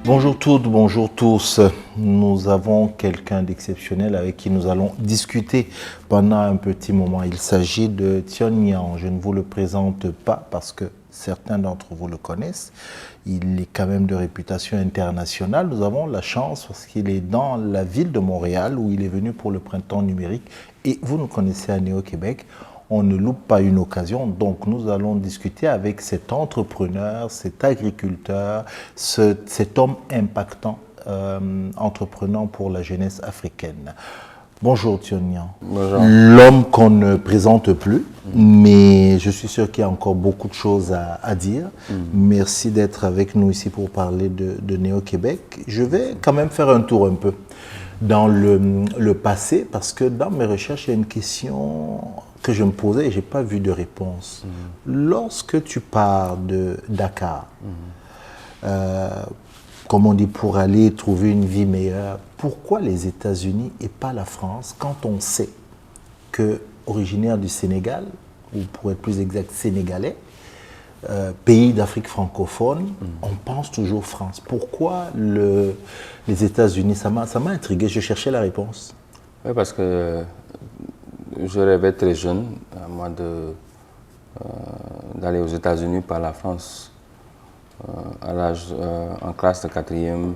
Bonjour toutes, bonjour tous. Nous avons quelqu'un d'exceptionnel avec qui nous allons discuter pendant un petit moment. Il s'agit de Thion Niang. Je ne vous le présente pas parce que certains d'entre vous le connaissent. Il est quand même de réputation internationale. Nous avons la chance parce qu'il est dans la ville de Montréal où il est venu pour le printemps numérique. Et vous nous connaissez à Néo-Québec. On ne loupe pas une occasion, donc nous allons discuter avec cet entrepreneur, cet agriculteur, cet homme impactant, entreprenant pour la jeunesse africaine. Bonjour Thion Niang. Bonjour. L'homme qu'on ne présente plus, mais je suis sûr qu'il y a encore beaucoup de choses à dire. Merci d'être avec nous ici pour parler de Néo-Québec. Je vais quand même faire un tour un peu dans le passé, parce que dans mes recherches, il y a une question que je me posais et je n'ai pas vu de réponse. Lorsque tu pars de Dakar, comme on dit, pour aller trouver une vie meilleure, pourquoi les États-Unis et pas la France, quand on sait que, originaire du Sénégal, ou pour être plus exact, sénégalais, pays d'Afrique francophone, on pense toujours France. Pourquoi les États-Unis? Ça m'a intrigué, je cherchais la réponse. Oui, parce que je rêvais très jeune, moi, d'aller aux États-Unis par la France. En classe de 4e,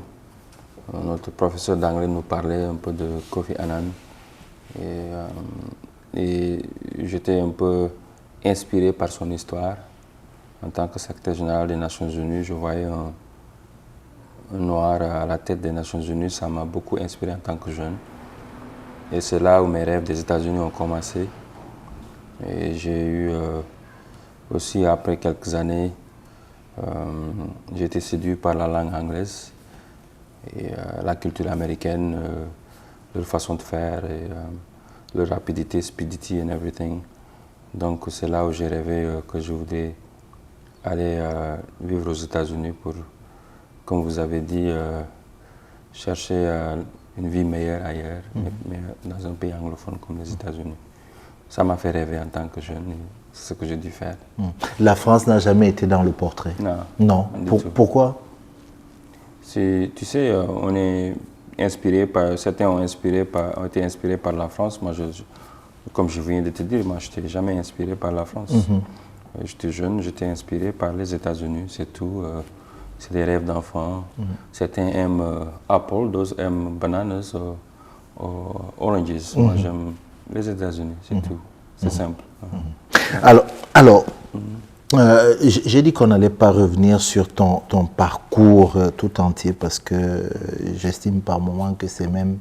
notre professeur d'anglais nous parlait un peu de Kofi Annan. Et j'étais un peu inspiré par son histoire. En tant que secrétaire général des Nations Unies, je voyais un noir à la tête des Nations Unies. Ça m'a beaucoup inspiré en tant que jeune. Et c'est là où mes rêves des États-Unis ont commencé. Et j'ai eu aussi, après quelques années, j'ai été séduit par la langue anglaise et la culture américaine, leur façon de faire, et leur rapidité, speedity and everything. Donc c'est là où j'ai rêvé que je voudrais aller vivre aux États-Unis pour, comme vous avez dit, chercher une vie meilleure ailleurs, mais dans un pays anglophone comme les États-Unis. Ça m'a fait rêver en tant que jeune, c'est ce que j'ai dû faire. La France n'a jamais été dans le portrait? Non. Non. Pourquoi? Tu sais, on est inspiré par, certains ont été inspirés par la France. Moi, comme je viens de te dire, moi, je n'étais jamais inspiré par la France. J'étais jeune, j'étais inspiré par les États-Unis, c'est tout. C'est des rêves d'enfants. Certains aiment apple, d'autres aiment bananas ou oranges. Moi, j'aime les États-Unis, c'est tout. C'est simple. Alors j'ai dit qu'on n'allait pas revenir sur ton parcours tout entier, parce que j'estime par moments que c'est même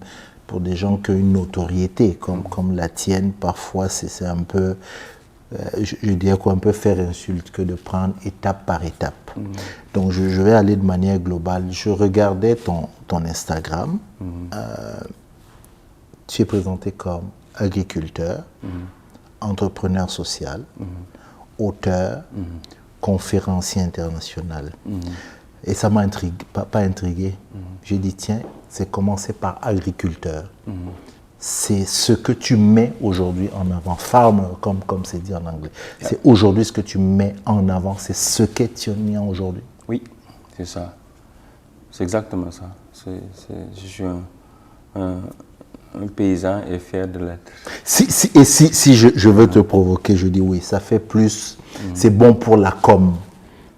pour des gens qui ont une notoriété comme la tienne, parfois c'est un peu, je dirais qu'on peut faire insulte que de prendre étape par étape. Donc je vais aller de manière globale. Je regardais ton Instagram. Tu es présenté comme agriculteur, entrepreneur social, auteur, conférencier international. Et ça m'a intrigué, pas intrigué. J'ai dit, tiens, c'est commencer par agriculteur. C'est ce que tu mets aujourd'hui en avant. Farmer, comme c'est dit en anglais. C'est aujourd'hui ce que tu mets en avant. C'est ce qu'est Thion Niang aujourd'hui. Oui, c'est ça. C'est exactement ça. Je suis un paysan et fier de l'être. Si je veux te provoquer, je dis oui, ça fait plus, c'est bon pour la com.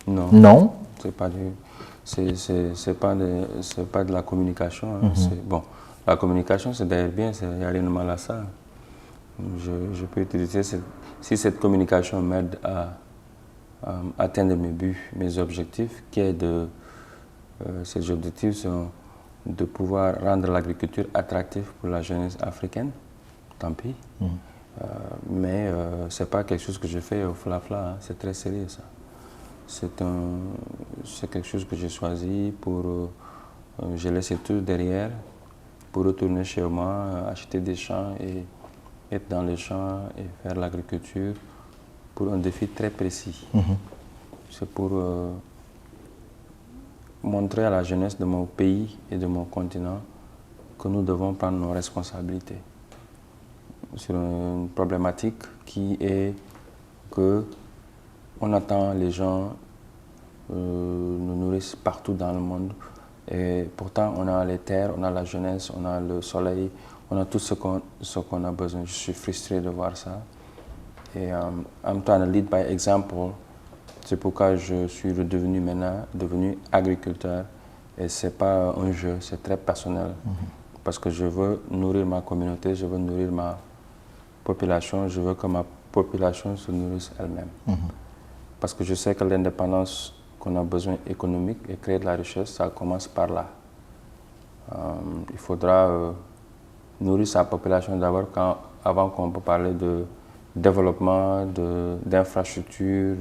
Non. Non? C'est pas de la communication. Bon, la communication, c'est d'ailleurs bien, il n'y a rien de mal à ça. Je peux utiliser, si cette communication m'aide à atteindre mes buts, mes objectifs, ces objectifs sont de pouvoir rendre l'agriculture attractive pour la jeunesse africaine, tant pis. Mais ce n'est pas quelque chose que je fais au flafla, c'est très sérieux ça. C'est quelque chose que j'ai choisi pour... j'ai laissé tout derrière pour retourner chez moi, acheter des champs et être dans les champs et faire l'agriculture pour un défi très précis. C'est pour montrer à la jeunesse de mon pays et de mon continent que nous devons prendre nos responsabilités sur une problématique qui est que on attend les gens nous nourrissent partout dans le monde Et pourtant, on a les terres, on a la jeunesse, on a le soleil, on a tout ce qu'on a besoin. Je suis frustré de voir ça. Et I'm trying to lead by example. C'est pourquoi je suis devenu agriculteur. Et ce n'est pas un jeu, c'est très personnel. Parce que je veux nourrir ma communauté, je veux nourrir ma population, je veux que ma population se nourrisse elle-même. Parce que je sais que l'indépendance qu'on a besoin économique et créer de la richesse, ça commence par là. Il faudra nourrir sa population d'abord avant qu'on peut parler de développement, d'infrastructures,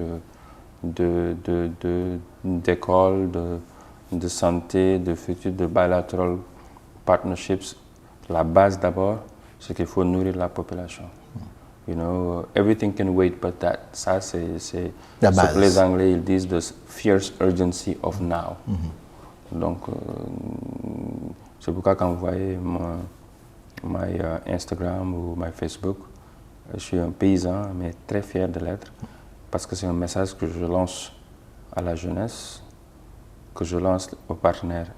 d'écoles, de santé, de futur, de bilateral partnerships. La base d'abord, c'est qu'il faut nourrir la population. You know, everything can wait, but ça c'est ce que les Anglais ils disent, the fierce urgency of now. Donc, c'est pourquoi quand vous voyez mon Instagram ou mon Facebook, je suis un paysan, mais très fier de l'être, parce que c'est un message que je lance à la jeunesse, que je lance aux partenaires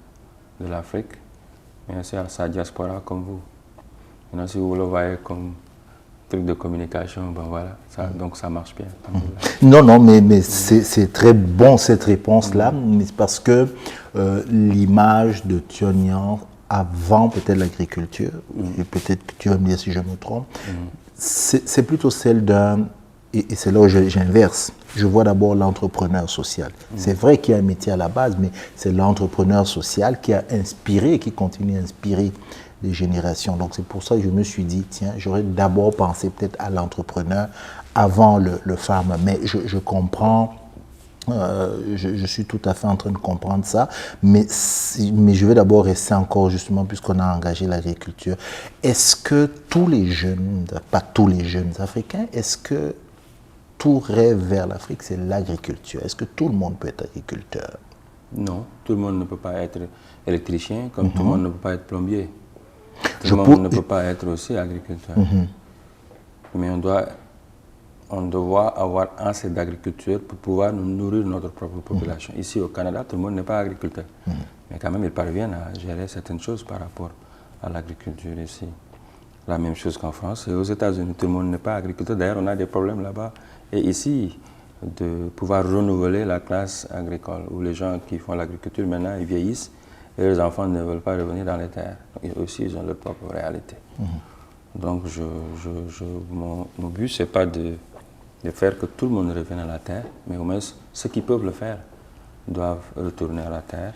de l'Afrique, mais aussi à sa diaspora comme vous. You know, si vous le voyez comme truc de communication, ben voilà, donc ça marche bien. Non, mais c'est très bon cette réponse-là, mais parce que l'image de Thione Niang avant peut-être l'agriculture, et peut-être que tu vas me dire si je me trompe, c'est plutôt celle d'un, et c'est là où j'inverse, je vois d'abord l'entrepreneur social. C'est vrai qu'il y a un métier à la base, mais c'est l'entrepreneur social qui a inspiré, qui continue à inspirer des générations. Donc c'est pour ça que je me suis dit, tiens, j'aurais d'abord pensé peut-être à l'entrepreneur avant le farmer. Mais je comprends, je suis tout à fait en train de comprendre ça, mais je vais d'abord rester encore justement, puisqu'on a engagé l'agriculture. Est-ce que tous les jeunes, pas tous les jeunes africains, est-ce que tout rêve vers l'Afrique, c'est l'agriculture? Est-ce que tout le monde peut être agriculteur? Non, tout le monde ne peut pas être électricien, comme tout le monde ne peut pas être plombier. Tout le monde ne peut pas être aussi agriculteur. Mais on doit avoir assez d'agriculture pour pouvoir nous nourrir notre propre population. Ici au Canada, tout le monde n'est pas agriculteur. Mais quand même, ils parviennent à gérer certaines choses par rapport à l'agriculture ici. La même chose qu'en France et aux États-Unis, tout le monde n'est pas agriculteur. D'ailleurs, on a des problèmes là-bas. Et ici, de pouvoir renouveler la classe agricole, où les gens qui font l'agriculture, maintenant, ils vieillissent et les enfants ne veulent pas revenir dans les terres. Et aussi, ils ont leur propre réalité. Donc, mon but, ce n'est pas de faire que tout le monde revienne à la terre, mais au moins, ceux qui peuvent le faire doivent retourner à la terre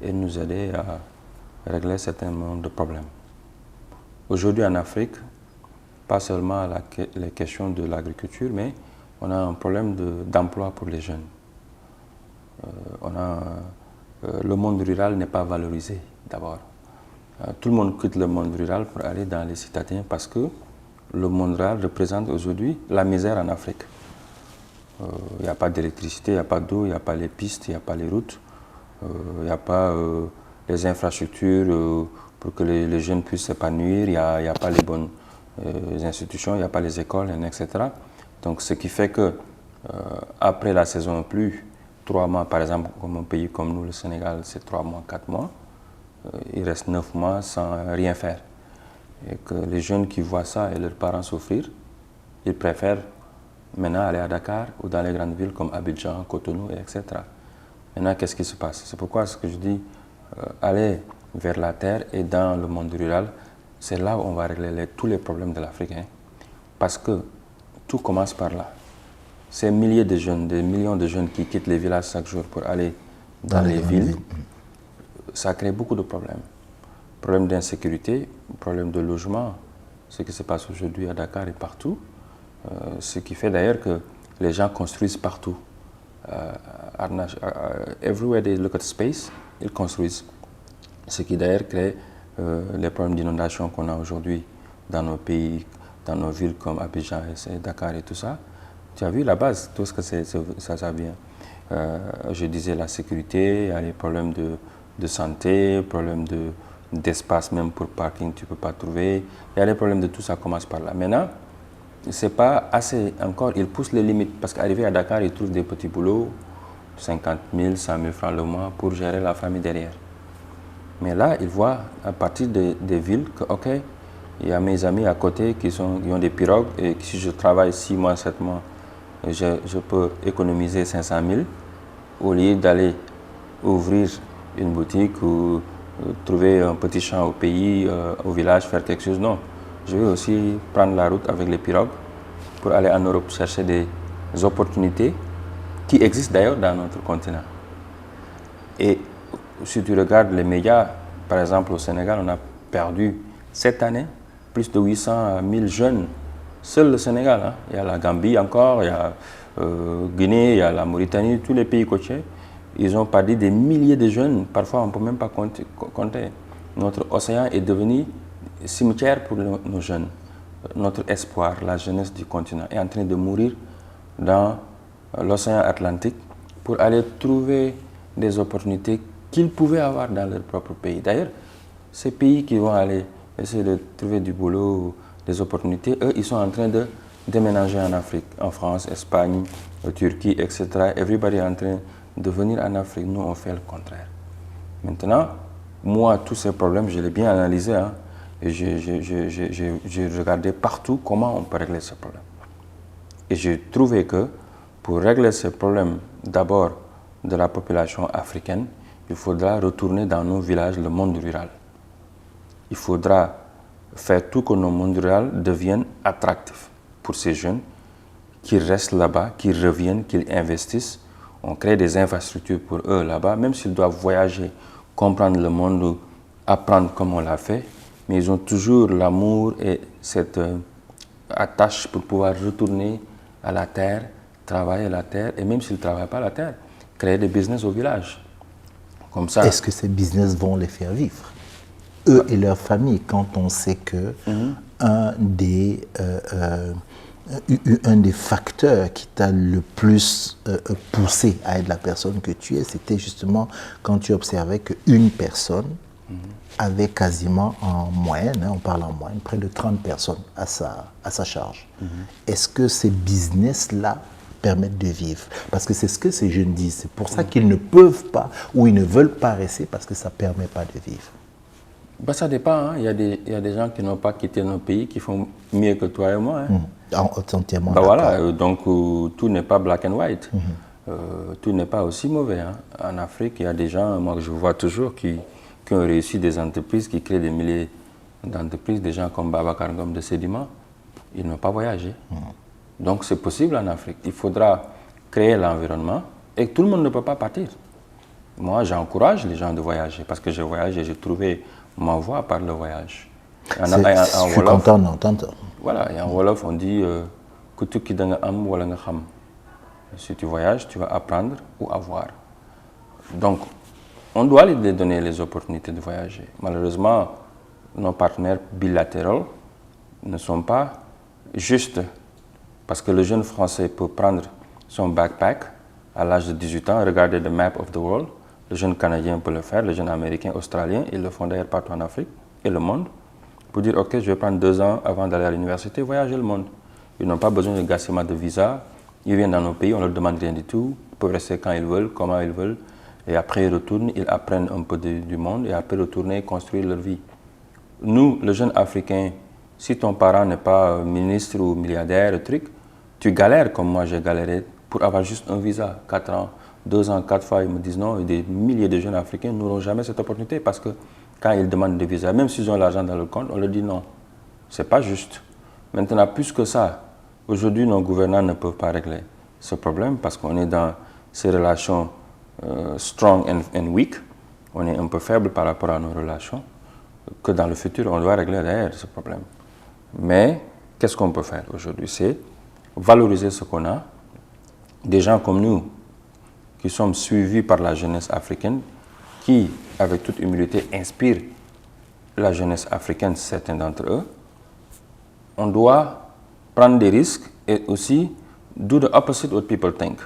et nous aider à régler certains nombre de problèmes. Aujourd'hui, en Afrique, pas seulement les questions de l'agriculture, mais on a un problème d'emploi pour les jeunes. Le monde rural n'est pas valorisé d'abord. Tout le monde quitte le monde rural pour aller dans les citadins parce que le monde rural représente aujourd'hui la misère en Afrique. Il n'y a pas d'électricité, il n'y a pas d'eau, il n'y a pas les pistes, il n'y a pas les routes, il n'y a pas les infrastructures pour que les jeunes puissent s'épanouir, il n'y a pas les bonnes institutions, il n'y a pas les écoles, etc. Donc ce qui fait que après la saison pluie, 3 mois par exemple, comme un pays comme nous, le Sénégal, c'est 3 mois, 4 mois, il reste 9 mois sans rien faire. Et que les jeunes qui voient ça et leurs parents souffrir, ils préfèrent maintenant aller à Dakar ou dans les grandes villes comme Abidjan, Cotonou, etc. Maintenant, qu'est-ce qui se passe? C'est pourquoi ce que je dis, aller vers la terre et dans le monde rural, c'est là où on va régler tous les problèmes de l'Afrique. Parce que tout commence par là. Ces milliers de jeunes, des millions de jeunes qui quittent les villages chaque jour pour aller dans les villes, ça crée beaucoup de problèmes. Problèmes d'insécurité, problèmes de logement, ce qui se passe aujourd'hui à Dakar et partout. Ce qui fait d'ailleurs que les gens construisent partout. Everywhere they look at space, ils construisent. Ce qui d'ailleurs crée les problèmes d'inondation qu'on a aujourd'hui dans nos pays, dans nos villes comme Abidjan et Dakar et tout ça. Tu as vu la base, tout ce que ça vient. Je disais la sécurité, il y a les problèmes de santé, problèmes d'espace même pour parking, tu ne peux pas trouver. Il y a les problèmes de tout ça, commence par là. Maintenant, ce n'est pas assez encore, ils poussent les limites parce qu'arrivé à Dakar, ils trouvent des petits boulots, 50 000, 100 000 francs le mois pour gérer la famille derrière. Mais là, ils voient à partir des villes que, ok, il y a mes amis à côté qui ont des pirogues et que si je travaille 6 mois, 7 mois, je peux économiser 500 000 au lieu d'aller ouvrir une boutique ou trouver un petit champ au pays, au village, faire quelque chose. Non, je vais aussi prendre la route avec les pirogues pour aller en Europe chercher des opportunités qui existent d'ailleurs dans notre continent. Et si tu regardes les médias, par exemple au Sénégal, on a perdu cette année plus de 800 000 jeunes. Seul le Sénégal, hein. Il y a la Gambie encore, il y a Guinée, il y a la Mauritanie, tous les pays côtiers. Ils ont perdu des milliers de jeunes, parfois on ne peut même pas compter. Notre océan est devenu cimetière pour nos jeunes. Notre espoir, la jeunesse du continent, est en train de mourir dans l'océan Atlantique pour aller trouver des opportunités qu'ils pouvaient avoir dans leur propre pays. D'ailleurs, ces pays qui vont aller essayer de trouver du boulot, des opportunités, eux, ils sont en train de déménager en Afrique, en France, Espagne, Turquie, etc. Everybody est en train de venir en Afrique. Nous, on fait le contraire. Maintenant, moi, tous ces problèmes, je les ai bien analysés. Hein, et j'ai regardé partout comment on peut régler ces problèmes. Et j'ai trouvé que pour régler ces problèmes, d'abord de la population africaine, il faudra retourner dans nos villages, le monde rural. Il faudra faire tout que nos mondes ruraux deviennent attractifs pour ces jeunes, qu'ils restent là-bas, qu'ils reviennent, qu'ils investissent. On crée des infrastructures pour eux là-bas, même s'ils doivent voyager, comprendre le monde, apprendre comme on l'a fait, mais ils ont toujours l'amour et cette attache pour pouvoir retourner à la terre, travailler la terre, et même s'ils ne travaillent pas la terre, créer des business au village. Comme ça. Est-ce que ces business vont les faire vivre, eux et leur famille, quand on sait que un des facteurs qui t'a le plus poussé à être la personne que tu es, c'était justement quand tu observais qu'une personne avait quasiment en moyenne, hein, on parle en moyenne, près de 30 personnes à sa charge. Est-ce que ces business-là permettent de vivre? Parce que c'est ce que ces jeunes disent. C'est pour ça qu'ils ne peuvent pas ou ils ne veulent pas rester, parce que ça ne permet pas de vivre. Ben, ça dépend. Hein. Il y a des gens qui n'ont pas quitté nos pays qui font mieux que toi et moi. Hein. Entièrement ben voilà, donc tout n'est pas black and white. Tout n'est pas aussi mauvais. Hein. En Afrique, il y a des gens, moi que je vois toujours, qui ont réussi des entreprises, qui créent des milliers d'entreprises, des gens comme Babacar Ngom de Sédiment, ils n'ont pas voyagé. Donc c'est possible en Afrique. Il faudra créer l'environnement et tout le monde ne peut pas partir. Moi, j'encourage les gens de voyager parce que j'ai voyagé, j'ai trouvé ma voie par le voyage. Je suis content d'entendre. Voilà, et en Wolof, on dit si tu voyages, tu vas apprendre ou avoir. Donc, on doit les donner les opportunités de voyager. Malheureusement, nos partenaires bilatéraux ne sont pas justes. Parce que le jeune français peut prendre son backpack à l'âge de 18 ans, regarder the map of the world. Le jeune canadien peut le faire, le jeune américain, australien, ils le font d'ailleurs partout en Afrique et le monde. Pour dire, ok, je vais prendre 2 ans avant d'aller à l'université, voyager le monde. Ils n'ont pas besoin de gassement de visa. Ils viennent dans nos pays, on ne leur demande rien du tout. Ils peuvent rester quand ils veulent, comment ils veulent. Et après, ils retournent, ils apprennent un peu du monde et après retourner construire leur vie. Nous, le jeune africain, si ton parent n'est pas ministre ou milliardaire, tu galères comme moi j'ai galéré pour avoir juste un visa, 4 ans, 2 ans, 4 fois, ils me disent non, et des milliers de jeunes africains n'auront jamais cette opportunité parce que quand ils demandent des visas, même s'ils ont l'argent dans leur compte, on leur dit non, c'est pas juste. Maintenant, plus que ça, aujourd'hui, nos gouvernants ne peuvent pas régler ce problème parce qu'on est dans ces relations strong and weak, on est un peu faible par rapport à nos relations, que dans le futur, on doit régler d'ailleurs ce problème. Mais, qu'est-ce qu'on peut faire aujourd'hui? C'est valoriser ce qu'on a, des gens comme nous, qui sommes suivis par la jeunesse africaine, qui, avec toute humilité, inspirent la jeunesse africaine, certains d'entre eux. On doit prendre des risques et aussi do the opposite what people think.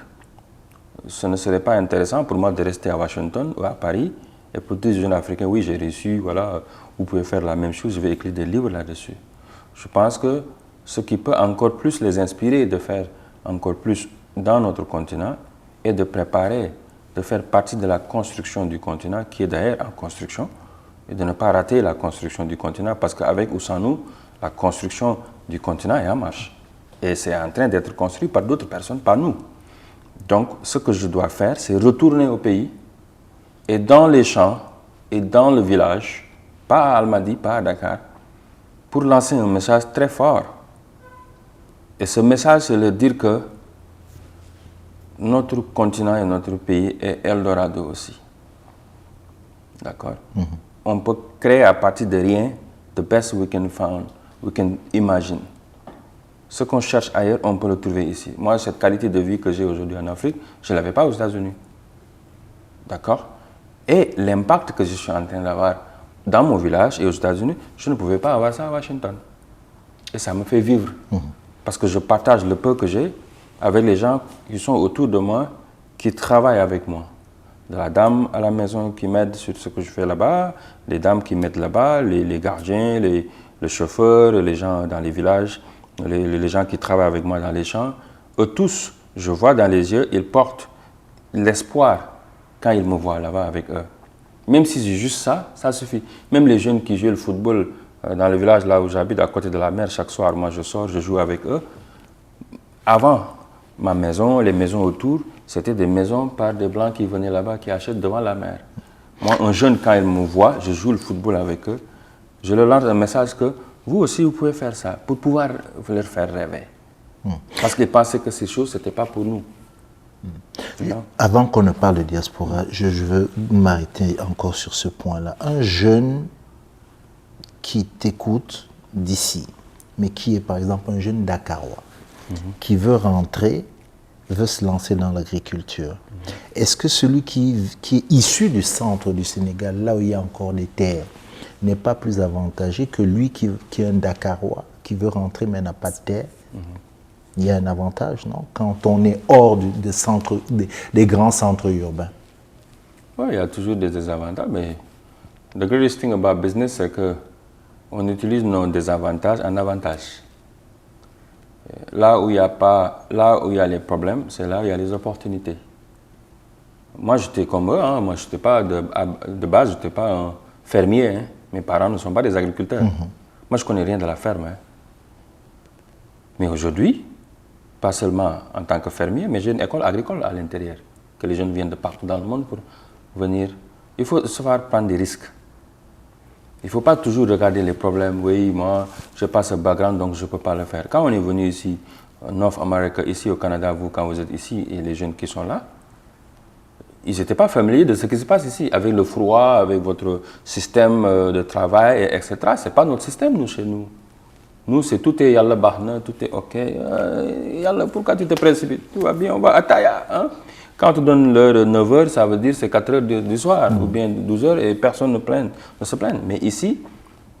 Ce ne serait pas intéressant pour moi de rester à Washington ou à Paris et pour dire aux jeunes africains, oui, j'ai réussi, voilà, vous pouvez faire la même chose, je vais écrire des livres là-dessus. Je pense que ce qui peut encore plus les inspirer de faire encore plus dans notre continent et de préparer, de faire partie de la construction du continent, qui est d'ailleurs en construction, et de ne pas rater la construction du continent, parce qu'avec ou sans nous, la construction du continent est en marche. Et c'est en train d'être construit par d'autres personnes, pas nous. Donc, ce que je dois faire, c'est retourner au pays, et dans les champs, et dans le village, pas à Almadies, pas à Dakar, pour lancer un message très fort. Et ce message, c'est de dire que notre continent et notre pays est Eldorado aussi. D'accord? On peut créer à partir de rien, the best we can imagine. Ce qu'on cherche ailleurs, on peut le trouver ici. Moi, cette qualité de vie que j'ai aujourd'hui en Afrique, je ne l'avais pas aux États-Unis. D'accord? Et l'impact que je suis en train d'avoir dans mon village et aux États-Unis, je ne pouvais pas avoir ça à Washington. Et ça me fait vivre. Parce que je partage le peu que j'ai avec les gens qui sont autour de moi, qui travaillent avec moi. De la dame à la maison qui m'aide sur ce que je fais là-bas, les dames qui m'aident là-bas, les gardiens, les chauffeurs, les gens dans les villages, les gens qui travaillent avec moi dans les champs. Eux tous, je vois dans les yeux, ils portent l'espoir quand ils me voient là-bas avec eux. Même si c'est juste ça, ça suffit. Même les jeunes qui jouent le football dans le village là où j'habite, à côté de la mer, chaque soir, moi je sors, je joue avec eux. Avant, ma maison, les maisons autour, c'était des maisons par des Blancs qui venaient là-bas, qui achètent devant la mer. Moi, un jeune, quand il me voit, je joue le football avec eux, je leur lance un message que vous aussi, vous pouvez faire ça, pour pouvoir leur faire rêver. Parce qu'ils pensaient que ces choses, ce n'était pas pour nous. Avant qu'on ne parle de diaspora, je veux m'arrêter encore sur ce point-là. Un jeune qui t'écoute d'ici, mais qui est par exemple un jeune Dakarois, qui veut rentrer, veut se lancer dans l'agriculture. Est-ce que celui qui est issu du centre du Sénégal, là où il y a encore des terres, n'est pas plus avantagé que lui qui est un Dakarois, qui veut rentrer mais n'a pas de terre? Il y a un avantage, non? Quand on est hors des grands centres urbains. Oui, il y a toujours des désavantages, mais the greatest thing about business, c'est qu'on utilise nos désavantages en avantages. Là où il y a les problèmes, c'est là où il y a les opportunités. Moi, j'étais comme eux, hein. Moi, j'étais pas de base, je n'étais pas un fermier. Hein. Mes parents ne sont pas des agriculteurs. Moi, je ne connais rien de la ferme. Hein. Mais aujourd'hui, pas seulement en tant que fermier, mais j'ai une école agricole à l'intérieur, que les jeunes viennent de partout dans le monde pour venir. Il faut savoir prendre des risques. Il ne faut pas toujours regarder les problèmes. Oui, moi, je n'ai pas ce background, donc je ne peux pas le faire. Quand on est venu ici, en North America, ici au Canada, vous, quand vous êtes ici, et les jeunes qui sont là, ils n'étaient pas familiers de ce qui se passe ici, avec le froid, avec votre système de travail, etc. Ce n'est pas notre système, nous, chez nous. Nous, c'est tout est yalla bahna, tout est ok. Yalla, pourquoi tu te précipites? Tout va bien, on va à Taya. Hein? Quand on donne l'heure 9h, ça veut dire c'est 4h du soir, ou bien 12h, et personne ne se plaint. Mais ici,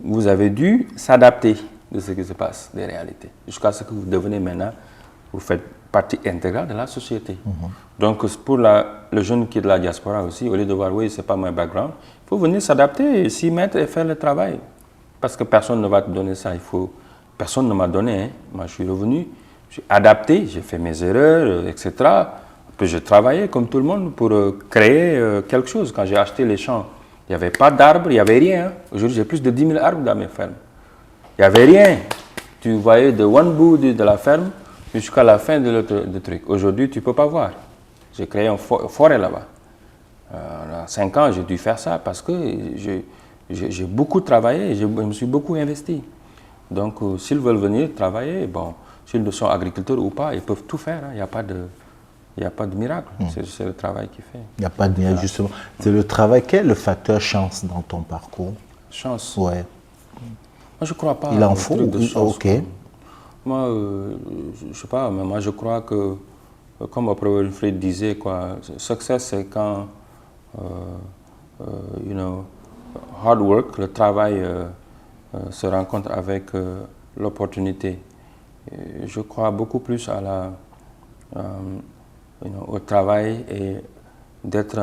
vous avez dû s'adapter de ce qui se passe, des réalités. Jusqu'à ce que vous devenez maintenant, vous faites partie intégrale de la société. Donc, pour le jeune qui est de la diaspora aussi, au lieu de voir, oui, c'est pas mon background, il faut venir s'adapter, s'y mettre et faire le travail. Parce que personne ne va te donner ça. Personne ne m'a donné. Hein. Moi, je suis revenu, j'ai adapté, j'ai fait mes erreurs, etc. Puis j'ai travaillé comme tout le monde pour créer quelque chose. Quand j'ai acheté les champs, il n'y avait pas d'arbres, il n'y avait rien. Hein. Aujourd'hui, j'ai plus de 10 000 arbres dans mes fermes. Il n'y avait rien. Tu voyais de one bout de la ferme jusqu'à la fin de l'autre truc. Aujourd'hui, tu ne peux pas voir. J'ai créé une forêt là-bas. En 5 ans, j'ai dû faire ça parce que j'ai beaucoup travaillé, je me suis beaucoup investi. Donc, s'ils veulent venir travailler, bon, s'ils sont agriculteurs ou pas, ils peuvent tout faire. Hein. Il n'y a pas de miracle. C'est le travail qui fait. Il n'y a pas de miracle, justement. C'est le travail. Quel est le facteur chance dans ton parcours? Chance? Ouais. Moi, je ne crois pas. Il en faut? De chance, ok. Moi, je ne sais pas, mais moi, je crois que, comme Oprah Winfrey disait, quoi, succès, c'est quand, hard work, le travail se rencontre avec l'opportunité. Je crois beaucoup plus à au travail et d'être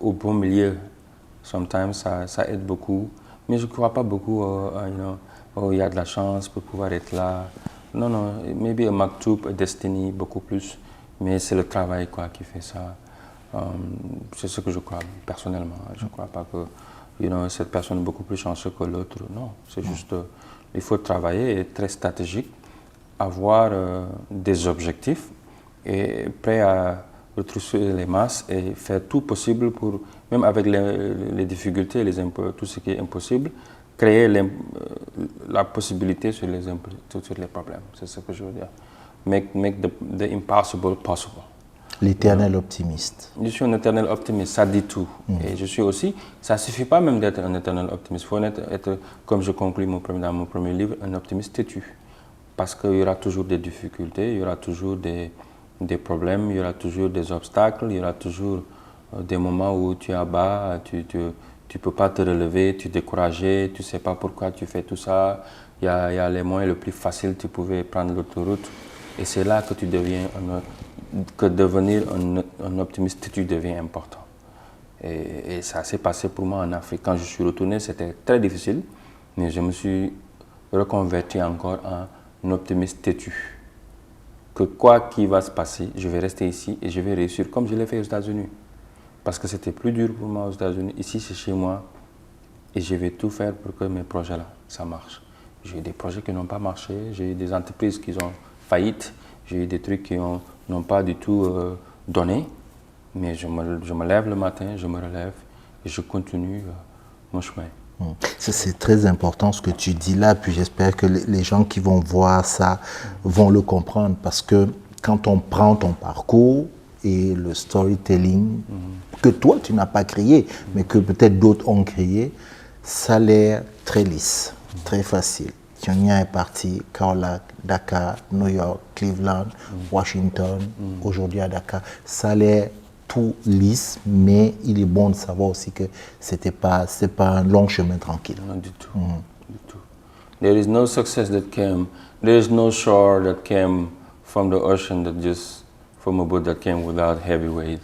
au bon milieu. Sometimes, ça aide beaucoup. Mais je ne crois pas beaucoup, il y a de la chance pour pouvoir être là. Non, non, maybe a maktoub, a destiny, beaucoup plus. Mais c'est le travail quoi, qui fait ça. C'est ce que je crois personnellement. Je ne crois pas cette personne est beaucoup plus chanceuse que l'autre. Non, c'est juste, il faut travailler, être très stratégique, avoir des objectifs et prêt à retrousser les masses et faire tout possible pour, même avec les difficultés, tout ce qui est impossible, créer la possibilité sur les problèmes. C'est ce que je veux dire. Make the impossible possible. L'éternel optimiste. Je suis un éternel optimiste, ça dit tout. Et je suis aussi, ça ne suffit pas même d'être un éternel optimiste. Il faut être, comme je conclus dans mon premier livre, un optimiste têtu. Parce qu'il y aura toujours des difficultés, il y aura toujours des problèmes, il y aura toujours des obstacles, il y aura toujours des moments où tu es à bas, tu ne peux pas te relever, tu es découragé, tu ne sais pas pourquoi tu fais tout ça. Il y a les moyens les plus faciles, tu pouvais prendre l'autoroute. Et c'est là que que devenir un optimiste, tu deviens important. Et ça s'est passé pour moi en Afrique. Quand je suis retourné, c'était très difficile, mais je me suis reconverti encore en optimiste têtu. Que quoi qu'il va se passer, je vais rester ici et je vais réussir comme je l'ai fait aux États-Unis. Parce que c'était plus dur pour moi aux États-Unis. Ici, c'est chez moi et je vais tout faire pour que mes projets-là, ça marche. J'ai eu des projets qui n'ont pas marché, j'ai eu des entreprises qui ont faillite, j'ai eu des trucs qui n'ont pas du tout donné. Mais je me lève le matin, je me relève et je continue mon chemin. C'est très important ce que tu dis là, puis j'espère que les gens qui vont voir ça vont le comprendre, parce que quand on prend ton parcours et le storytelling que toi tu n'as pas créé, mais que peut-être d'autres ont créé, ça a l'air très lisse, très facile. Tionnia est parti, Kaolack, Dakar, New York, Cleveland, Washington, aujourd'hui à Dakar. Ça a l'air tout lisse, mais il est bon de savoir aussi que c'est pas un long chemin tranquille. Non, du tout. Du tout. There is no success that came, there is no shore that came from the ocean from a boat that came without heavy waves.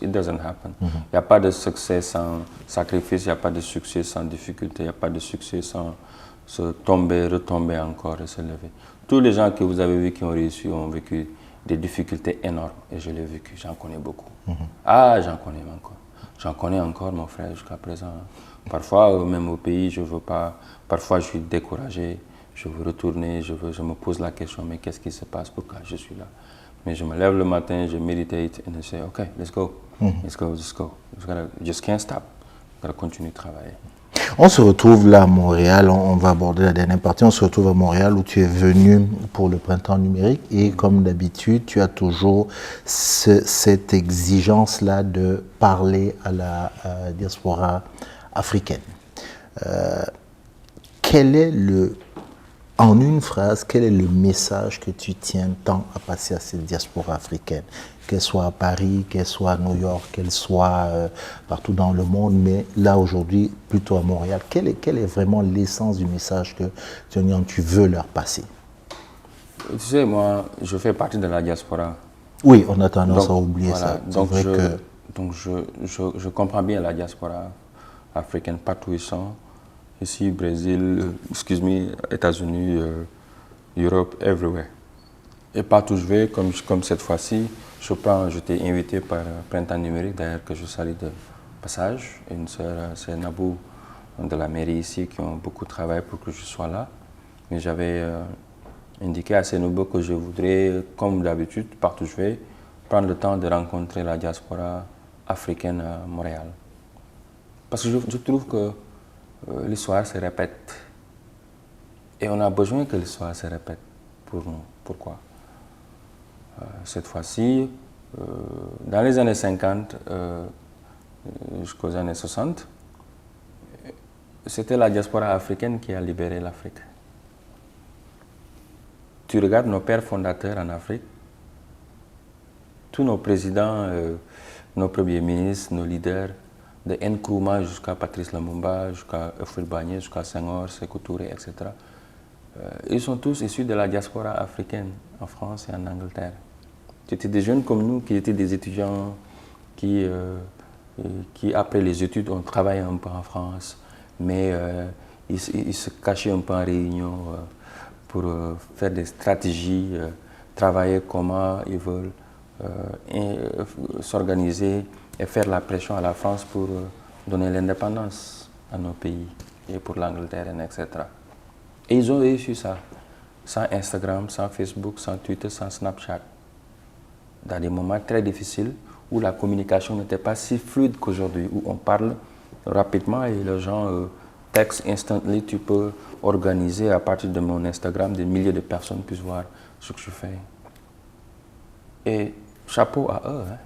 It doesn't happen. Il n'y a pas de succès sans sacrifice, il n'y a pas de succès sans difficulté, il n'y a pas de succès sans se tomber, retomber encore et se lever. Tous les gens que vous avez vus qui ont réussi ont vécu des difficultés énormes et je l'ai vécu, j'en connais beaucoup. Ah, j'en connais encore. J'en connais encore, mon frère, jusqu'à présent. Parfois, même au pays, je veux pas. Parfois, je suis découragé, je veux retourner, je me pose la question, mais qu'est-ce qui se passe, pourquoi je suis là? Mais je me lève le matin, je méditate et je dis, OK, let's go. Let's go, let's go. Just can't stop. Je dois continuer de travailler. On se retrouve là à Montréal, on va aborder la dernière partie, on se retrouve à Montréal où tu es venu pour le printemps numérique et comme d'habitude, tu as toujours cette exigence-là de parler à la diaspora africaine. En une phrase, quel est le message que tu tiens tant à passer à cette diaspora africaine, qu'elle soit à Paris, qu'elle soit à New York, qu'elle soit partout dans le monde, mais là aujourd'hui, plutôt à Montréal. Quelle est vraiment l'essence du message que tu veux leur passer? Tu sais, moi, je fais partie de la diaspora. Oui, on a tendance à oublier voilà, ça. Donc je comprends bien la diaspora africaine, partout où ils sont. Ici, Brésil, États-Unis, Europe, everywhere. Et partout où je vais, comme cette fois-ci, j'étais invité par Printemps numérique, d'ailleurs que je salue de passage. Une sœur, c'est Nabou de la mairie ici, qui ont beaucoup travaillé pour que je sois là. Mais j'avais indiqué à Sénobo que je voudrais, comme d'habitude, partout où je vais, prendre le temps de rencontrer la diaspora africaine à Montréal. Parce que je trouve que l'histoire se répète. Et on a besoin que l'histoire se répète pour nous. Pourquoi? Cette fois-ci, dans les années 50 jusqu'aux années 60, c'était la diaspora africaine qui a libéré l'Afrique. Tu regardes nos pères fondateurs en Afrique, tous nos présidents, nos premiers ministres, nos leaders, de Nkrumah jusqu'à Patrice Lumumba, jusqu'à Houphouët-Boigny, jusqu'à Senghor, Sékou Touré, etc. Ils sont tous issus de la diaspora africaine en France et en Angleterre. C'était des jeunes comme nous qui étaient des étudiants qui après les études, ont travaillé un peu en France, mais ils se cachaient un peu en réunion pour faire des stratégies, travailler comment ils veulent s'organiser et faire la pression à la France pour donner l'indépendance. dans nos pays, et pour l'Angleterre, etc. Et ils ont réussi ça, sans Instagram, sans Facebook, sans Twitter, sans Snapchat. Dans des moments très difficiles où la communication n'était pas si fluide qu'aujourd'hui, où on parle rapidement et les gens textent instantly. Tu peux organiser à partir de mon Instagram, des milliers de personnes puissent voir ce que je fais. Et chapeau à eux. Hein.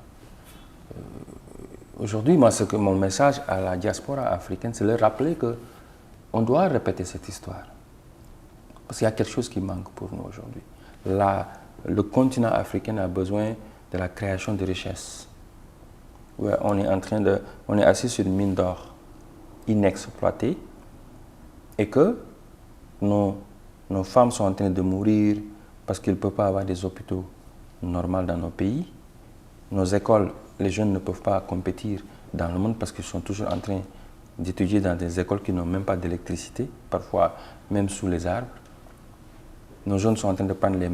Aujourd'hui, moi, mon message à la diaspora africaine, c'est de leur rappeler qu'on doit répéter cette histoire. Parce qu'il y a quelque chose qui manque pour nous aujourd'hui. Le continent africain a besoin de la création de richesses. Ouais, on est assis sur une mine d'or inexploitée et que nos femmes sont en train de mourir parce qu'ils ne peuvent pas avoir des hôpitaux normaux dans nos pays. Nos écoles, les jeunes ne peuvent pas compétir dans le monde parce qu'ils sont toujours en train d'étudier dans des écoles qui n'ont même pas d'électricité, parfois même sous les arbres. Nos jeunes sont en train de prendre la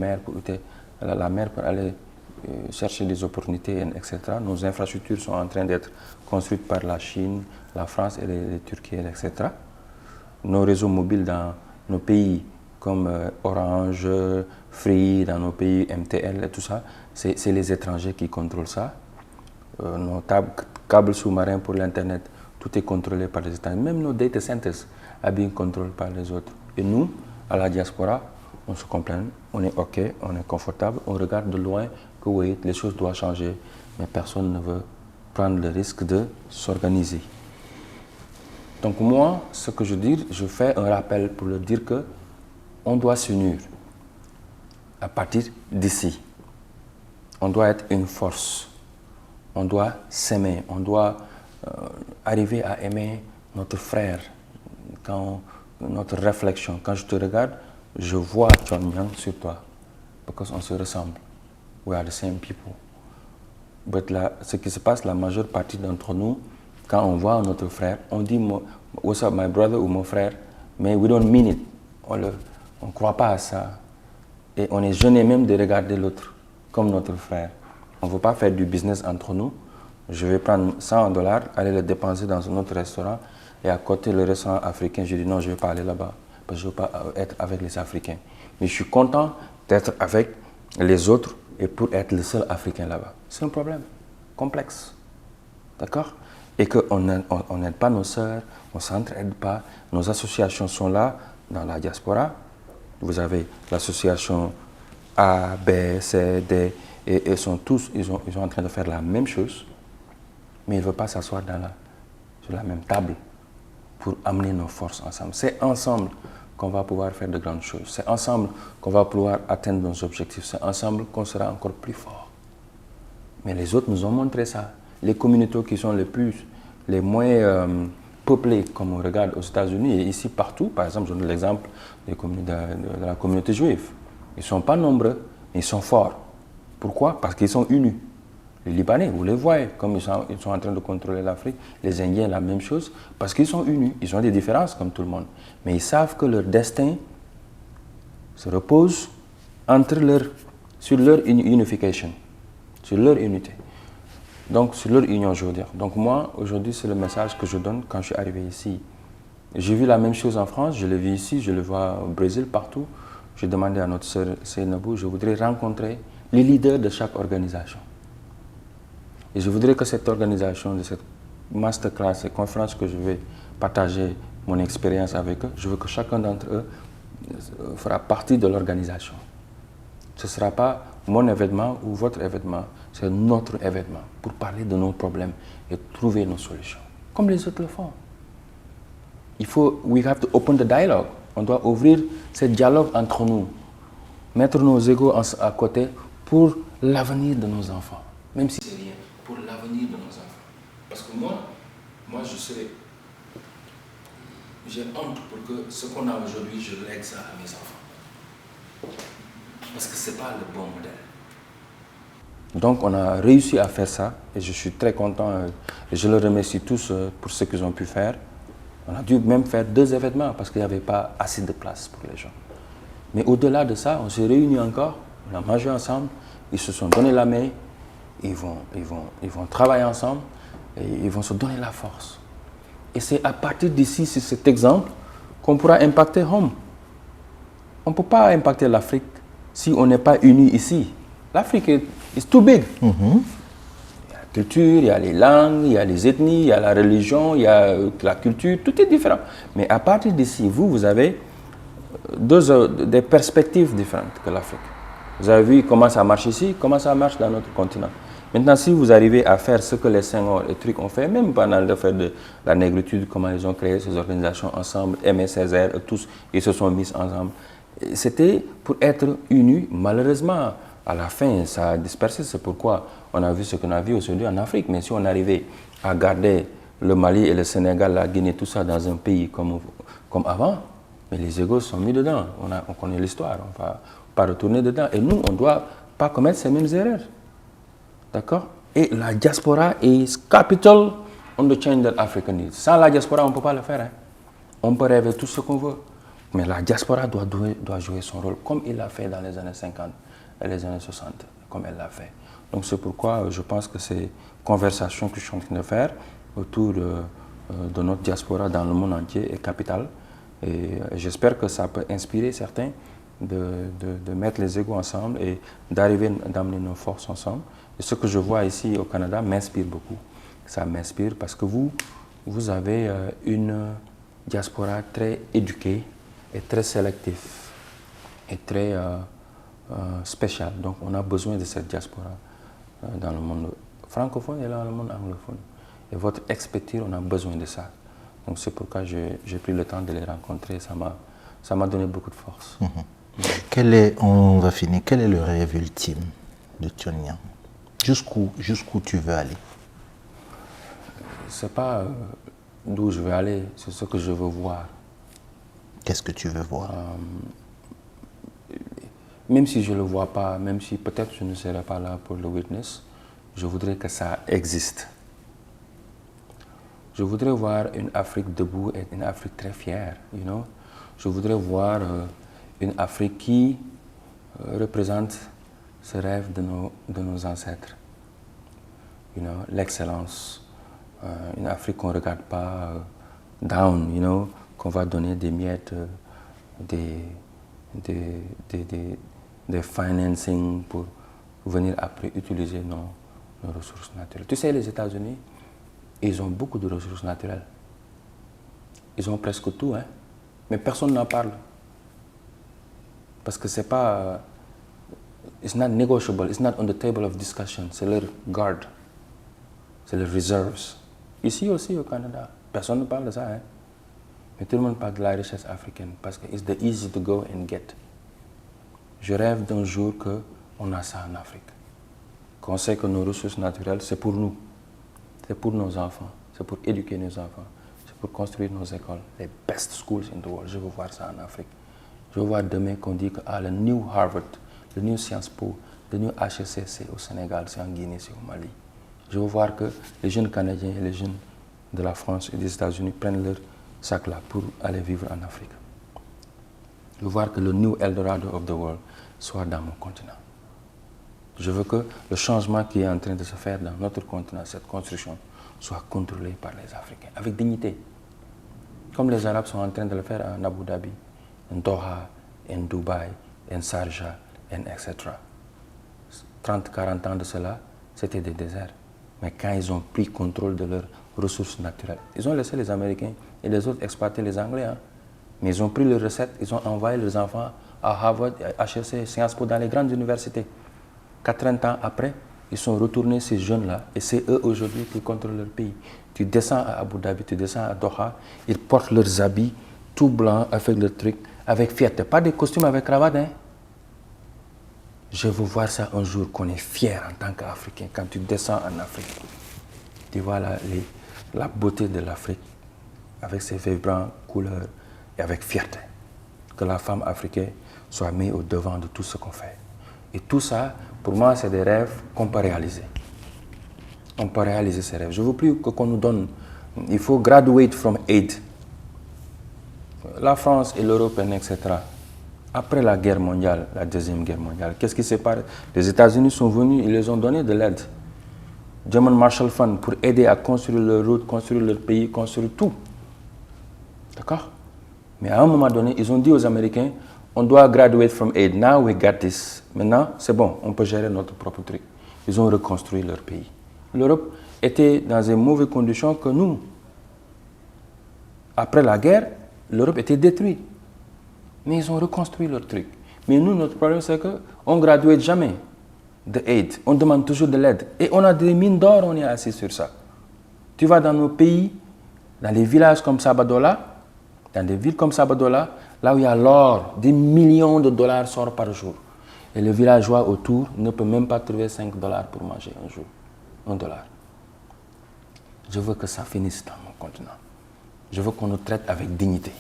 mer pour aller chercher des opportunités, etc. Nos infrastructures sont en train d'être construites par la Chine, la France et les Turquie, etc. Nos réseaux mobiles dans nos pays comme Orange, Free, dans nos pays MTL et tout ça, c'est les étrangers qui contrôlent ça. Nos câbles sous-marins pour l'Internet, tout est contrôlé par les étrangers. Même nos data centers sont bien contrôlés par les autres. Et nous, à la diaspora, on se complaint, on est OK, on est confortable, on regarde de loin que oui, les choses doivent changer, mais personne ne veut prendre le risque de s'organiser. Donc moi, ce que je dis, je fais un rappel pour leur dire qu'on doit s'unir à partir d'ici. On doit être une force, on doit s'aimer, on doit arriver à aimer notre frère. Notre réflexion, quand je te regarde, je vois Thione sur toi, parce qu'on se ressemble. We are the same people. But ce qui se passe, la majeure partie d'entre nous, quand on voit notre frère, on dit « What's up, my brother » ou « mon frère », mais we don't mean it. On ne croit pas à ça. Et on est gêné même de regarder l'autre comme notre frère. On ne veut pas faire du business entre nous. Je vais prendre $100, aller le dépenser dans un autre restaurant, et à côté, le restaurant africain, je dis non, je ne vais pas aller là-bas, parce que je ne veux pas être avec les Africains. Mais je suis content d'être avec les autres et pour être le seul Africain là-bas. C'est un problème complexe. D'accord? Et qu'on n'aide pas nos sœurs, on ne s'entraide pas. Nos associations sont là, dans la diaspora. Vous avez l'association A, B, C, D, et ils sont en train de faire la même chose, mais ils ne veulent pas s'asseoir sur la même table pour amener nos forces ensemble. C'est ensemble qu'on va pouvoir faire de grandes choses. C'est ensemble qu'on va pouvoir atteindre nos objectifs. C'est ensemble qu'on sera encore plus fort. Mais les autres nous ont montré ça. Les communautés qui sont les moins peuplées, comme on regarde aux États-Unis et ici partout, par exemple, je donne l'exemple de la communauté juive. Ils ne sont pas nombreux, mais ils sont forts. Pourquoi? Parce qu'ils sont unis. Les Libanais, vous les voyez, comme ils sont en train de contrôler l'Afrique. Les Indiens, la même chose, parce qu'ils sont unis. Ils ont des différences comme tout le monde. Mais ils savent que leur destin se repose sur leur unification, sur leur unité. Donc, sur leur union, je veux dire. Donc moi, aujourd'hui, c'est le message que je donne quand je suis arrivé ici. J'ai vu la même chose en France, je l'ai vu ici, je le vois au Brésil, partout. J'ai demandé à notre sœur Seynabou, je voudrais rencontrer les leaders de chaque organisation. Et je voudrais que cette organisation, de cette masterclass, cette conférence que je vais partager mon expérience avec eux, je veux que chacun d'entre eux fera partie de l'organisation. Ce ne sera pas mon événement ou votre événement, c'est notre événement pour parler de nos problèmes et trouver nos solutions, comme les autres le font. We have to open the dialogue. On doit ouvrir ce dialogue entre nous, mettre nos égos à côté pour l'avenir de nos enfants, même si c'est rien. Pour l'avenir de nos enfants. Parce que moi j'ai honte pour que ce qu'on a aujourd'hui, je lègue ça à mes enfants. Parce que ce n'est pas le bon modèle. Donc on a réussi à faire ça et je suis très content et je les remercie tous pour ce qu'ils ont pu faire. On a dû même faire 2 événements parce qu'il n'y avait pas assez de place pour les gens. Mais au-delà de ça, on s'est réunis encore, on a mangé ensemble, ils se sont donné la main. Ils vont travailler ensemble et ils vont se donner la force. Et c'est à partir d'ici, c'est cet exemple, qu'on pourra impacter Home. On ne peut pas impacter l'Afrique si on n'est pas unis ici. L'Afrique est too big. Il y a la culture, il y a les langues, il y a les ethnies, il y a la religion, il y a la culture, tout est différent. Mais à partir d'ici, vous avez des perspectives différentes que l'Afrique. Vous avez vu comment ça marche ici, comment ça marche dans notre continent. Maintenant, si vous arrivez à faire ce que les Senghor et trucs ont fait, même pendant l'affaire de la négritude, comment ils ont créé ces organisations ensemble, Aimé Césaire, tous, ils se sont mis ensemble. C'était pour être unis. Malheureusement, à la fin, ça a dispersé. C'est pourquoi on a vu ce qu'on a vu aujourd'hui en Afrique. Mais si on arrivait à garder le Mali et le Sénégal, la Guinée, tout ça dans un pays comme avant, mais les égos sont mis dedans. On connaît l'histoire, on ne va pas retourner dedans. Et nous, on ne doit pas commettre ces mêmes erreurs. D'accord? Et la diaspora is capital on the change that Africa needs. Sans la diaspora, on ne peut pas le faire. Hein? On peut rêver tout ce qu'on veut. Mais la diaspora doit jouer son rôle comme il l'a fait dans les années 50 et les années 60, comme elle l'a fait. Donc c'est pourquoi je pense que ces conversations que je suis en train de faire autour de notre diaspora dans le monde entier est capitale. Et j'espère que ça peut inspirer certains de mettre les égos ensemble et d'arriver d'amener nos forces ensemble. Et ce que je vois ici au Canada m'inspire beaucoup. Ça m'inspire parce que vous avez une diaspora très éduquée et très sélective et très spéciale. Donc on a besoin de cette diaspora dans le monde francophone et dans le monde anglophone. Et votre expertise, on a besoin de ça. Donc c'est pourquoi j'ai pris le temps de les rencontrer. Ça m'a donné beaucoup de force. On va finir. Quel est le rêve ultime de Thione Niang? Jusqu'où tu veux aller? C'est pas d'où je veux aller, c'est ce que je veux voir. Qu'est-ce que tu veux voir? Même si je ne le vois pas, même si peut-être je ne serai pas là pour le witness, je voudrais que ça existe. Je voudrais voir une Afrique debout et une Afrique très fière, you know? Je voudrais voir une Afrique qui représente ce rêve de nos ancêtres. You know, l'excellence. Une Afrique qu'on ne regarde pas down, you know, qu'on va donner des miettes, des financing pour venir après utiliser nos ressources naturelles. Tu sais, les États-Unis, ils ont beaucoup de ressources naturelles. Ils ont presque tout, hein? Mais personne n'en parle. Parce que c'est pas... it's not negotiable, it's not on the table of discussion. C'est leur garde, c'est leurs reserves. Ici aussi au Canada, personne ne parle de ça, hein? Mais tout le monde parle de la richesse africaine parce que it's the easy to go and get. Je rêve d'un jour qu'on a ça en Afrique. Qu'on sait que nos ressources naturelles, c'est pour nous. C'est pour nos enfants. C'est pour éduquer nos enfants. C'est pour construire nos écoles. Les best schools in the world. Je veux voir ça en Afrique. Je veux voir demain qu'on dit que le New Harvard, le New Sciences Po, le New HEC, c'est au Sénégal, c'est en Guinée, c'est au Mali. Je veux voir que les jeunes Canadiens et les jeunes de la France et des États-Unis prennent leur sac là pour aller vivre en Afrique. Je veux voir que le New Eldorado of the world soit dans mon continent. Je veux que le changement qui est en train de se faire dans notre continent, cette construction, soit contrôlée par les Africains, avec dignité. Comme les Arabes sont en train de le faire en Abu Dhabi, en Doha, en Dubaï, en Sharjah, etc. 30-40 ans de cela, c'était des déserts. Mais quand ils ont pris contrôle de leurs ressources naturelles, ils ont laissé les Américains et les autres exploiter les Anglais. Hein. Mais ils ont pris leurs recettes, ils ont envoyé leurs enfants à Harvard, HEC, Sciences Po, dans les grandes universités. 80 ans après, ils sont retournés, ces jeunes-là, et c'est eux aujourd'hui qui contrôlent leur pays. Tu descends à Abu Dhabi, tu descends à Doha, ils portent leurs habits tout blancs, avec le truc, avec fierté. Pas des costumes avec cravate, hein. Je veux voir ça un jour, qu'on est fier en tant qu'Africain. Quand tu descends en Afrique, tu vois la beauté de l'Afrique, avec ses vibrantes couleurs et avec fierté. Que la femme africaine soit mise au devant de tout ce qu'on fait. Et tout ça, pour moi, c'est des rêves qu'on peut réaliser. On peut réaliser ces rêves. Je ne veux plus qu'on nous donne. Il faut graduate from aid. La France et l'Europe, etc. Après la guerre mondiale, la deuxième guerre mondiale, qu'est-ce qui s'est passé? Les États-Unis sont venus, ils les ont donné de l'aide. German Marshall Fund pour aider à construire leur route, construire leur pays, construire tout. D'accord? Mais à un moment donné, ils ont dit aux Américains, on doit graduate from aid. Now we got this. Maintenant, c'est bon, on peut gérer notre propre truc. Ils ont reconstruit leur pays. L'Europe était dans de mauvaises conditions que nous. Après la guerre, l'Europe était détruite. Mais ils ont reconstruit leur truc. Mais nous, notre problème, c'est qu'on ne graduate jamais de aid. On demande toujours de l'aide. Et on a des mines d'or, on est assis sur ça. Tu vas dans nos pays, dans les villages comme Sabadola, dans des villes comme Sabadola, là où il y a l'or, des millions de dollars sortent par jour. Et le villageois autour ne peut même pas trouver 5 dollars pour manger un jour. 1 dollar. Je veux que ça finisse dans mon continent. Je veux qu'on nous traite avec dignité.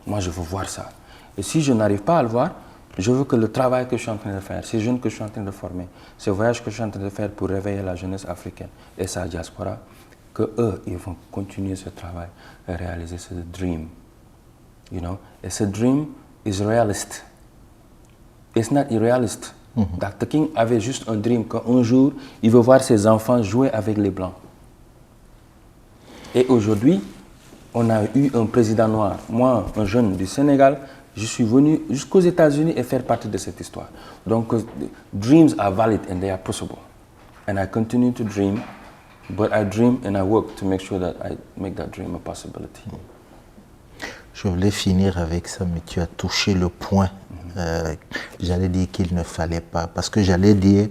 Moi, je veux voir ça. Et si je n'arrive pas à le voir, je veux que le travail que je suis en train de faire, ces jeunes que je suis en train de former, ce voyage que je suis en train de faire pour réveiller la jeunesse africaine et sa diaspora, que eux, ils vont continuer ce travail et réaliser ce dream. You know? Et ce dream is realist. It's not irrealist. Dr. King avait juste un dream qu'un jour, il veut voir ses enfants jouer avec les Blancs. Et aujourd'hui, on a eu un président noir. Moi, un jeune du Sénégal, je suis venu jusqu'aux États-Unis et faire partie de cette histoire. Donc, dreams are valid and they are possible. And I continue to dream, but I dream and I work to make sure that I make that dream a possibility. Je voulais finir avec ça, mais tu as touché le point. J'allais dire qu'il ne fallait pas, parce que j'allais dire,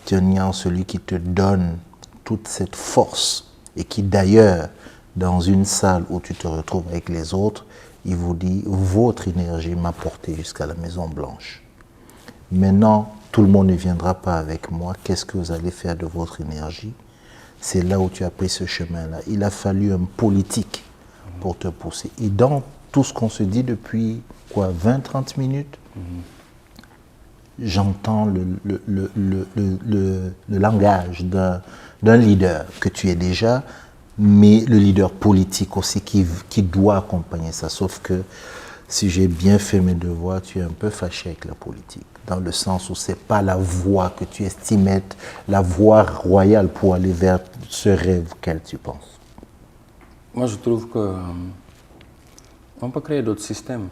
Tion Niang, celui qui te donne toute cette force, et qui d'ailleurs, dans une salle où tu te retrouves avec les autres, il vous dit, votre énergie m'a porté jusqu'à la Maison Blanche. Maintenant, tout le monde ne viendra pas avec moi. Qu'est-ce que vous allez faire de votre énergie? C'est là où tu as pris ce chemin-là. Il a fallu un politique pour te pousser. Et dans tout ce qu'on se dit depuis, 20-30 minutes, j'entends le langage d'un leader que tu es déjà, mais le leader politique aussi qui doit accompagner ça. Sauf que si j'ai bien fait mes devoirs, tu es un peu fâché avec la politique, dans le sens où ce n'est pas la voie que tu estimes être la voie royale pour aller vers ce rêve auquel tu penses. Moi, je trouve que on peut créer d'autres systèmes.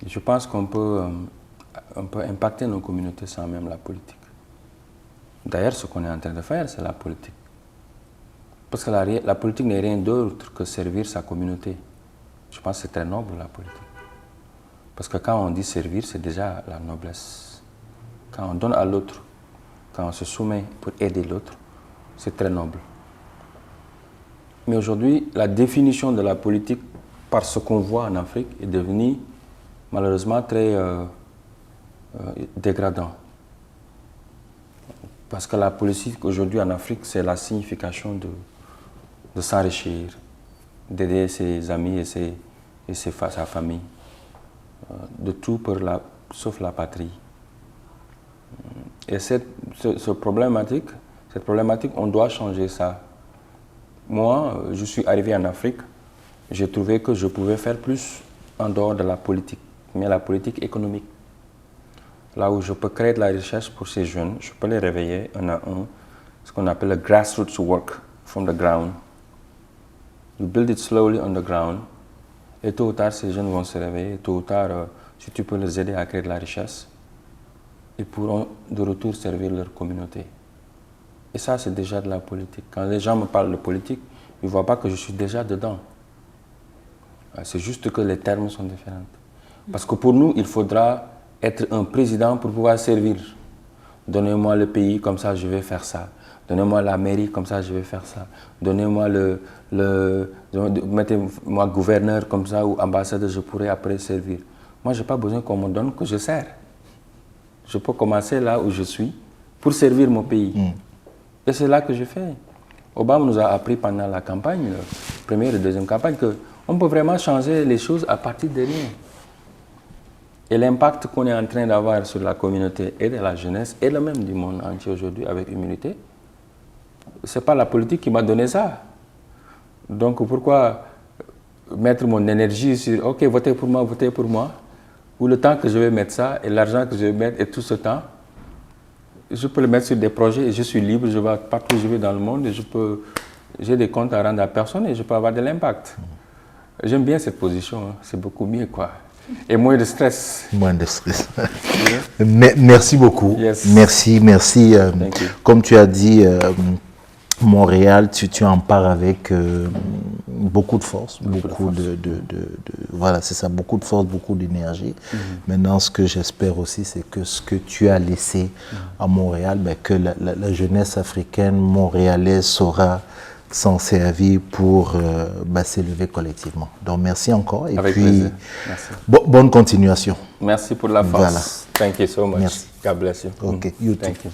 Je pense qu'on peut impacter nos communautés sans même la politique. D'ailleurs, ce qu'on est en train de faire, c'est la politique. Parce que la politique n'est rien d'autre que servir sa communauté. Je pense que c'est très noble, la politique. Parce que quand on dit servir, c'est déjà la noblesse. Quand on donne à l'autre, quand on se soumet pour aider l'autre, c'est très noble. Mais aujourd'hui, la définition de la politique par ce qu'on voit en Afrique est devenue malheureusement très dégradant. Parce que la politique aujourd'hui en Afrique, c'est la signification de s'enrichir, d'aider ses amis et sa famille, de tout sauf la patrie. Et cette problématique, on doit changer ça. Moi, je suis arrivé en Afrique, j'ai trouvé que je pouvais faire plus en dehors de la politique, mais la politique économique. Là où je peux créer de la richesse pour ces jeunes, je peux les réveiller un à un, ce qu'on appelle le grassroots work from the ground. You build it slowly on the ground, et tôt ou tard, ces jeunes vont se réveiller, et tôt ou tard, si tu peux les aider à créer de la richesse, ils pourront de retour servir leur communauté. Et ça, c'est déjà de la politique. Quand les gens me parlent de politique, ils ne voient pas que je suis déjà dedans. C'est juste que les termes sont différents. Parce que pour nous, il faudra être un président pour pouvoir servir. Donnez-moi le pays, comme ça je vais faire ça. Donnez-moi la mairie, comme ça je vais faire ça. Donnez-moi mettez-moi gouverneur comme ça ou ambassadeur, je pourrai après servir. Moi, je n'ai pas besoin qu'on me donne que je sers. Je peux commencer là où je suis pour servir mon pays. Et c'est là que je fais. Obama nous a appris pendant la campagne, la première et deuxième campagne, qu'on peut vraiment changer les choses à partir de rien. Et l'impact qu'on est en train d'avoir sur la communauté et de la jeunesse et le même du monde entier aujourd'hui avec humilité, ce n'est pas la politique qui m'a donné ça. Donc pourquoi mettre mon énergie sur « ok, votez pour moi », ou le temps que je vais mettre ça et l'argent que je vais mettre et tout ce temps, je peux le mettre sur des projets et je suis libre, je vais partout où je vais dans le monde et j'ai des comptes à rendre à personne et je peux avoir de l'impact. J'aime bien cette position, hein. C'est beaucoup mieux, quoi. Et moins de stress. Moins de stress. Merci beaucoup. Yes. Merci. Thank you. Comme tu as dit, Montréal, tu en pars avec beaucoup de force, voilà, c'est ça, beaucoup de force, beaucoup d'énergie. Maintenant, ce que j'espère aussi, c'est que ce que tu as laissé à Montréal, ben, que la jeunesse africaine montréalaise saura s'en servir pour s'élever collectivement. Donc, merci encore. Et avec puis, plaisir. Merci. Bonne continuation. Merci pour la force. Voilà. Thank you so much. Merci. God bless you. Okay, you too. Thank you.